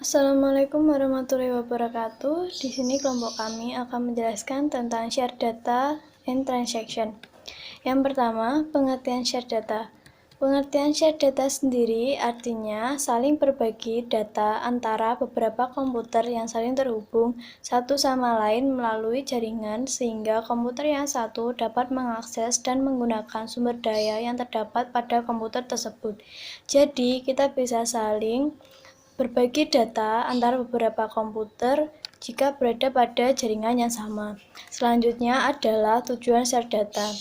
Assalamualaikum warahmatullahi wabarakatuh. Di sini kelompok kami akan menjelaskan tentang share data and transaction. Yang pertama, pengertian share data. Pengertian share data sendiri artinya saling berbagi data antara beberapa komputer yang saling terhubung satu sama lain melalui jaringan sehingga komputer yang satu dapat mengakses dan menggunakan sumber daya yang terdapat pada komputer tersebut. Jadi, kita bisa saling berbagi data antara beberapa komputer jika berada pada jaringan yang sama. Selanjutnya adalah tujuan share data.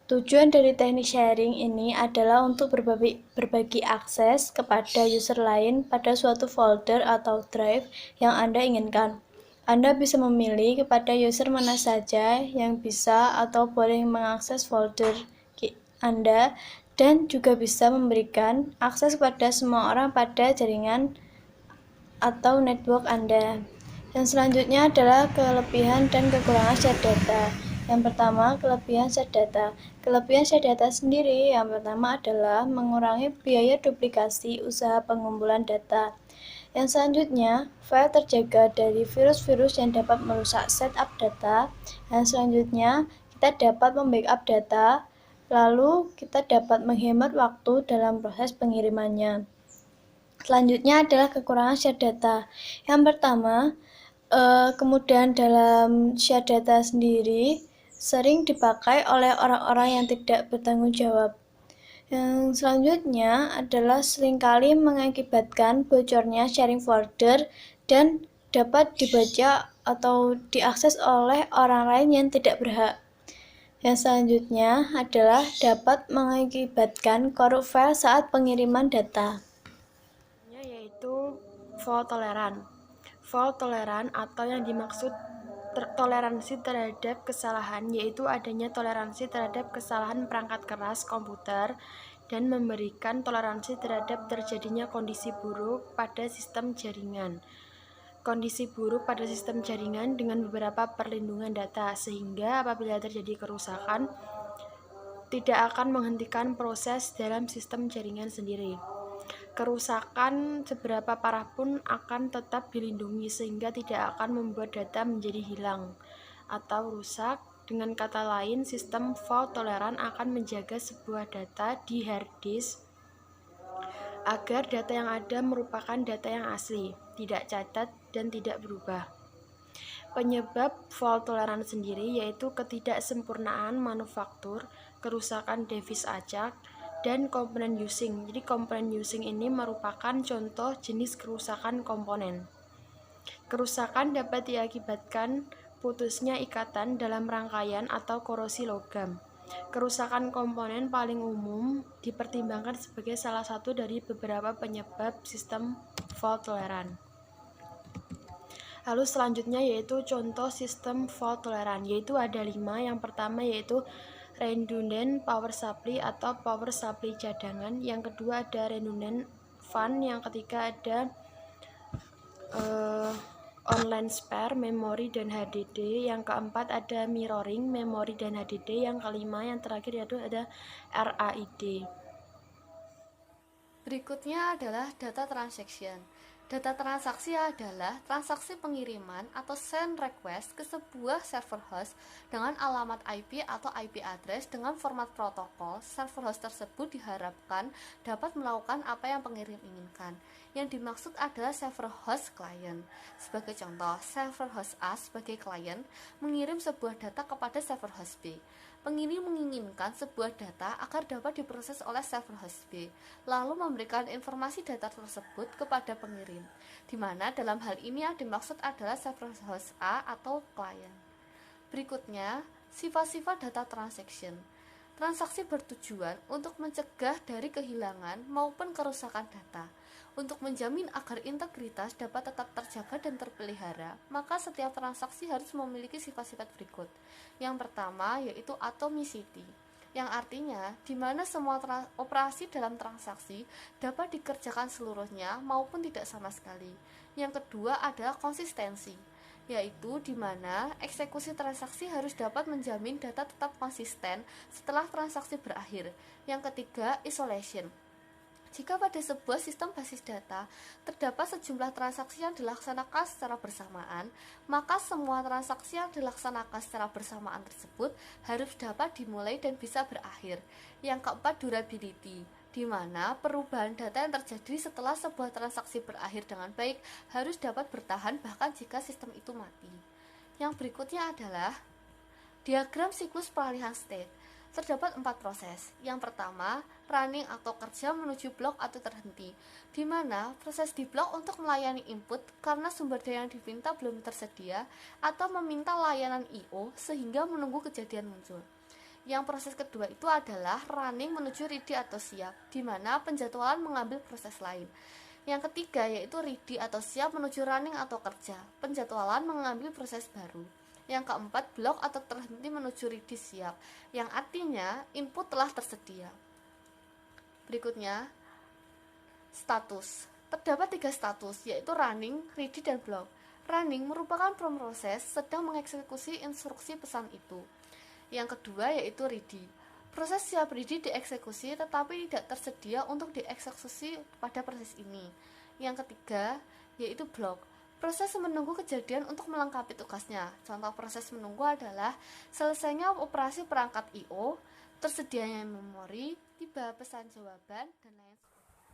Tujuan dari teknik sharing ini adalah untuk berbagi akses kepada user lain pada suatu folder atau drive yang Anda inginkan. Anda bisa memilih kepada user mana saja yang bisa atau boleh mengakses folder Anda dan juga bisa memberikan akses kepada semua orang pada jaringan atau network Anda. Yang selanjutnya adalah kelebihan dan kekurangan share data. Yang pertama, kelebihan share data. Kelebihan share data sendiri yang pertama adalah mengurangi biaya duplikasi usaha pengumpulan data. Yang selanjutnya, file terjaga dari virus-virus yang dapat merusak setup data. Yang selanjutnya, kita dapat membackup data, lalu kita dapat menghemat waktu dalam proses pengirimannya. Selanjutnya adalah kekurangan share data. Yang pertama, kemudian dalam share data sendiri sering dipakai oleh orang-orang yang tidak bertanggung jawab. Yang selanjutnya adalah seringkali mengakibatkan bocornya sharing folder dan dapat dibaca atau diakses oleh orang lain yang tidak berhak. Yang selanjutnya adalah dapat mengakibatkan korup file saat pengiriman data. Yaitu fault tolerant. Fault tolerant atau yang dimaksud toleransi terhadap kesalahan yaitu adanya toleransi terhadap kesalahan perangkat keras komputer dan memberikan toleransi terhadap terjadinya kondisi buruk pada sistem jaringan. Kondisi buruk pada sistem jaringan dengan beberapa perlindungan data sehingga apabila terjadi kerusakan tidak akan menghentikan proses dalam sistem jaringan sendiri. Kerusakan seberapa parah pun akan tetap dilindungi sehingga tidak akan membuat data menjadi hilang atau rusak. Dengan kata lain, sistem fault tolerant akan menjaga sebuah data di hard disk agar data yang ada merupakan data yang asli, tidak cacat dan tidak berubah. Penyebab fault tolerant sendiri yaitu ketidaksempurnaan manufaktur, kerusakan device acak, dan komponen using. Jadi komponen using ini merupakan contoh jenis kerusakan komponen. Kerusakan dapat diakibatkan putusnya ikatan dalam rangkaian atau korosi logam. Kerusakan komponen paling umum dipertimbangkan sebagai salah satu dari beberapa penyebab sistem fault tolerant. Lalu selanjutnya yaitu contoh sistem fault tolerant, yaitu ada 5. Yang pertama yaitu redundant power supply atau power supply cadangan. Yang kedua ada redundant fan. Yang ketiga ada online spare, memori dan HDD. Yang keempat ada mirroring, memori dan HDD. Yang kelima, yang terakhir yaitu ada RAID. Berikutnya adalah data transaction. Data transaksi adalah transaksi pengiriman atau send request ke sebuah server host dengan alamat IP atau IP address dengan format protokol. Server host tersebut diharapkan dapat melakukan apa yang pengirim inginkan. Yang dimaksud adalah server host client. Sebagai contoh, server host A sebagai klien mengirim sebuah data kepada server host B. Pengirim menginginkan sebuah data agar dapat diproses oleh server host B, lalu memberikan informasi data tersebut kepada pengirim, di mana dalam hal ini yang dimaksud adalah server host A atau klien. Berikutnya, sifat-sifat data transaction. Transaksi bertujuan untuk mencegah dari kehilangan maupun kerusakan data. Untuk menjamin agar integritas dapat tetap terjaga dan terpelihara, maka setiap transaksi harus memiliki sifat-sifat berikut. Yang pertama yaitu atomicity, yang artinya di mana semua operasi dalam transaksi dapat dikerjakan seluruhnya maupun tidak sama sekali. Yang kedua adalah konsistensi, yaitu di mana eksekusi transaksi harus dapat menjamin data tetap konsisten setelah transaksi berakhir. Yang ketiga, isolation, Jika pada sebuah sistem basis data terdapat sejumlah transaksi yang dilaksanakan secara bersamaan, maka semua transaksi yang dilaksanakan secara bersamaan tersebut harus dapat dimulai dan bisa berakhir. Yang keempat, durability, di mana perubahan data yang terjadi setelah sebuah transaksi berakhir dengan baik harus dapat bertahan bahkan jika sistem itu mati. Yang berikutnya adalah diagram siklus peralihan state. Terdapat 4 proses. Yang pertama, running atau kerja menuju blok atau terhenti, di mana proses di blok untuk melayani input karena sumber daya yang diminta belum tersedia, atau meminta layanan I/O sehingga menunggu kejadian muncul. Yang proses kedua itu adalah running menuju ready atau siap, di mana penjadwalan mengambil proses lain. Yang ketiga yaitu ready atau siap menuju running atau kerja, penjadwalan mengambil proses baru. Yang keempat, blok atau terhenti menuju ready siap, yang artinya input telah tersedia. Berikutnya, status. Terdapat 3 status, yaitu running, ready, dan blok. Running merupakan proses sedang mengeksekusi instruksi pesan itu. Yang kedua yaitu ready. Proses siap ready dieksekusi tetapi tidak tersedia untuk dieksekusi pada proses ini. Yang ketiga yaitu blok. Proses menunggu kejadian untuk melengkapi tugasnya. Contoh proses menunggu adalah selesainya operasi perangkat I/O, tersedianya memori, tiba pesan jawaban, dan lain sebagainya.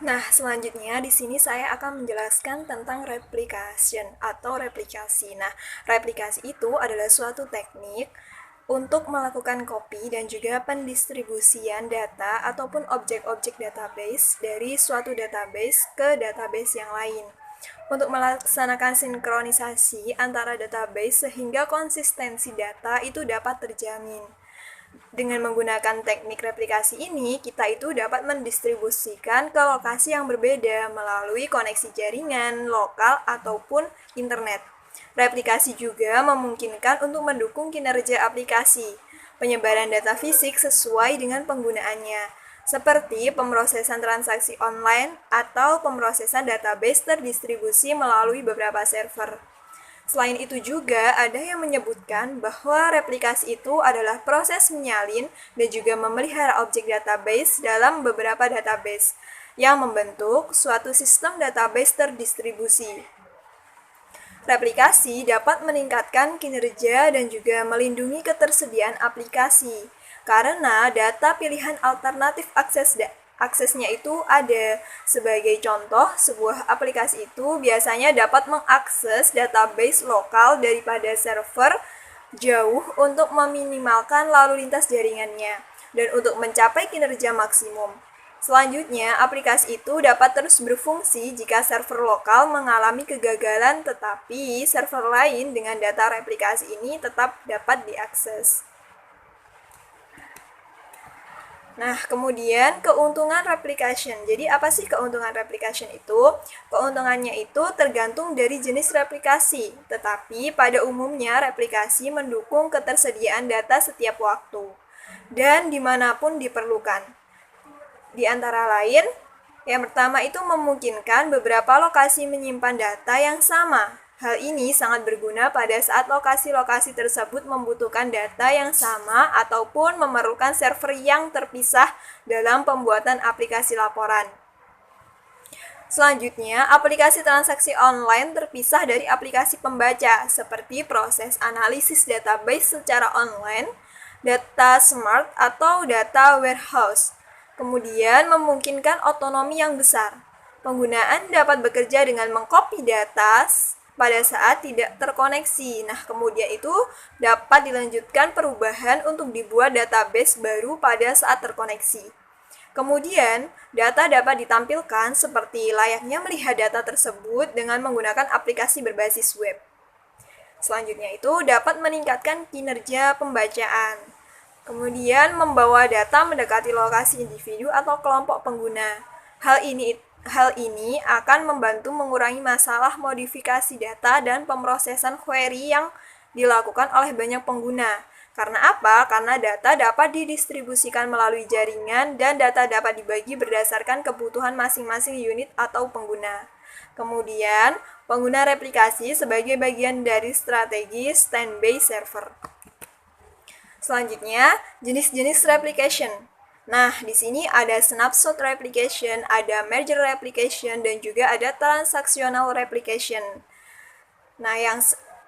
Nah, selanjutnya di sini saya akan menjelaskan tentang replication atau replikasi. Nah, replikasi itu adalah suatu teknik untuk melakukan copy dan juga pendistribusian data ataupun objek-objek database dari suatu database ke database yang lain, untuk melaksanakan sinkronisasi antara database sehingga konsistensi data itu dapat terjamin. Dengan menggunakan teknik replikasi ini, kita itu dapat mendistribusikan ke lokasi yang berbeda melalui koneksi jaringan, lokal, ataupun internet. Replikasi juga memungkinkan untuk mendukung kinerja aplikasi, penyebaran data fisik sesuai dengan penggunaannya, seperti pemrosesan transaksi online atau pemrosesan database terdistribusi melalui beberapa server. Selain itu juga ada yang menyebutkan bahwa replikasi itu adalah proses menyalin dan juga memelihara objek database dalam beberapa database yang membentuk suatu sistem database terdistribusi. Replikasi dapat meningkatkan kinerja dan juga melindungi ketersediaan aplikasi karena data pilihan alternatif aksesnya itu ada. Sebagai contoh, sebuah aplikasi itu biasanya dapat mengakses database lokal daripada server jauh untuk meminimalkan lalu lintas jaringannya dan untuk mencapai kinerja maksimum. Selanjutnya, aplikasi itu dapat terus berfungsi jika server lokal mengalami kegagalan, tetapi server lain dengan data replikasi ini tetap dapat diakses. Nah, kemudian keuntungan replication. Jadi, apa sih keuntungan replication itu? Keuntungannya itu tergantung dari jenis replikasi, tetapi pada umumnya replikasi mendukung ketersediaan data setiap waktu dan dimanapun diperlukan. Di antara lain, yang pertama itu memungkinkan beberapa lokasi menyimpan data yang sama. Hal ini sangat berguna pada saat lokasi-lokasi tersebut membutuhkan data yang sama ataupun memerlukan server yang terpisah dalam pembuatan aplikasi laporan. Selanjutnya, aplikasi transaksi online terpisah dari aplikasi pembaca, seperti proses analisis database secara online, data smart, atau data warehouse. Kemudian memungkinkan otonomi yang besar. Penggunaan dapat bekerja dengan mengcopy data pada saat tidak terkoneksi. Nah, kemudian itu dapat dilanjutkan perubahan untuk dibuat database baru pada saat terkoneksi. Kemudian, data dapat ditampilkan seperti layaknya melihat data tersebut dengan menggunakan aplikasi berbasis web. Selanjutnya itu dapat meningkatkan kinerja pembacaan. Kemudian membawa data mendekati lokasi individu atau kelompok pengguna. Hal ini akan membantu mengurangi masalah modifikasi data dan pemrosesan query yang dilakukan oleh banyak pengguna. Karena apa? Karena data dapat didistribusikan melalui jaringan dan data dapat dibagi berdasarkan kebutuhan masing-masing unit atau pengguna. Kemudian, pengguna replikasi sebagai bagian dari strategi standby server. Selanjutnya, jenis-jenis replication. Nah, di sini ada snapshot replication, ada merger replication, dan juga ada transactional replication. Nah, yang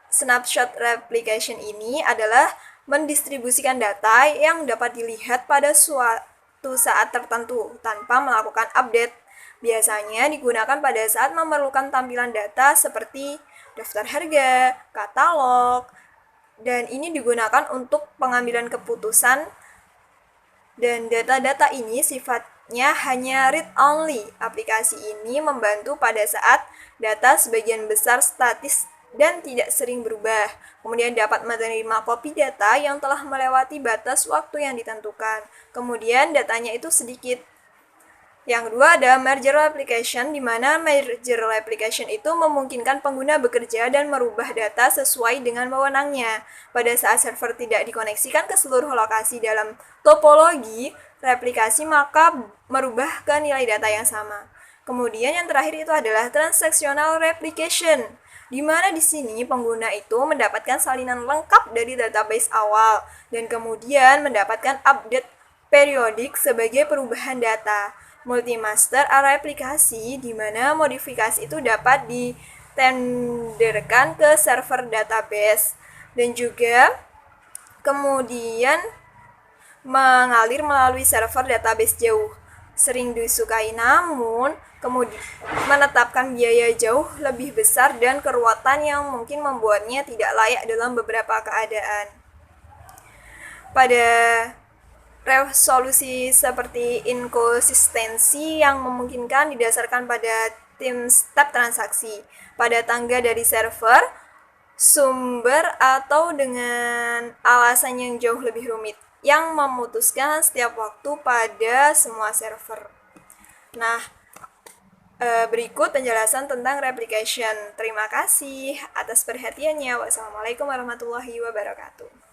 snapshot replication ini adalah mendistribusikan data yang dapat dilihat pada suatu saat tertentu tanpa melakukan update. Biasanya digunakan pada saat memerlukan tampilan data seperti daftar harga, katalog, dan ini digunakan untuk pengambilan keputusan. Dan data-data ini sifatnya hanya read-only. Aplikasi ini membantu pada saat data sebagian besar statis dan tidak sering berubah. Kemudian dapat menerima kopi data yang telah melewati batas waktu yang ditentukan. Kemudian datanya itu sedikit. Yang kedua ada merger replication, di mana merger replication itu memungkinkan pengguna bekerja dan merubah data sesuai dengan wewenangnya. Pada saat server tidak dikoneksikan ke seluruh lokasi dalam topologi replikasi, maka merubah ke nilai data yang sama. Kemudian yang terakhir itu adalah transactional replication, di mana di sini pengguna itu mendapatkan salinan lengkap dari database awal dan kemudian mendapatkan update periodik sebagai perubahan data. Multi-master aplikasi di mana modifikasi itu dapat ditenderkan ke server database dan juga kemudian mengalir melalui server database jauh. Sering disukai, namun kemudian menetapkan biaya jauh lebih besar dan keruwetan yang mungkin membuatnya tidak layak dalam beberapa keadaan. Pada resolusi seperti inkonsistensi yang memungkinkan didasarkan pada tim step transaksi, pada tangga dari server, sumber, atau dengan alasan yang jauh lebih rumit, yang memutuskan setiap waktu pada semua server. Nah, berikut penjelasan tentang replication. Terima kasih atas perhatiannya. Wassalamualaikum warahmatullahi wabarakatuh.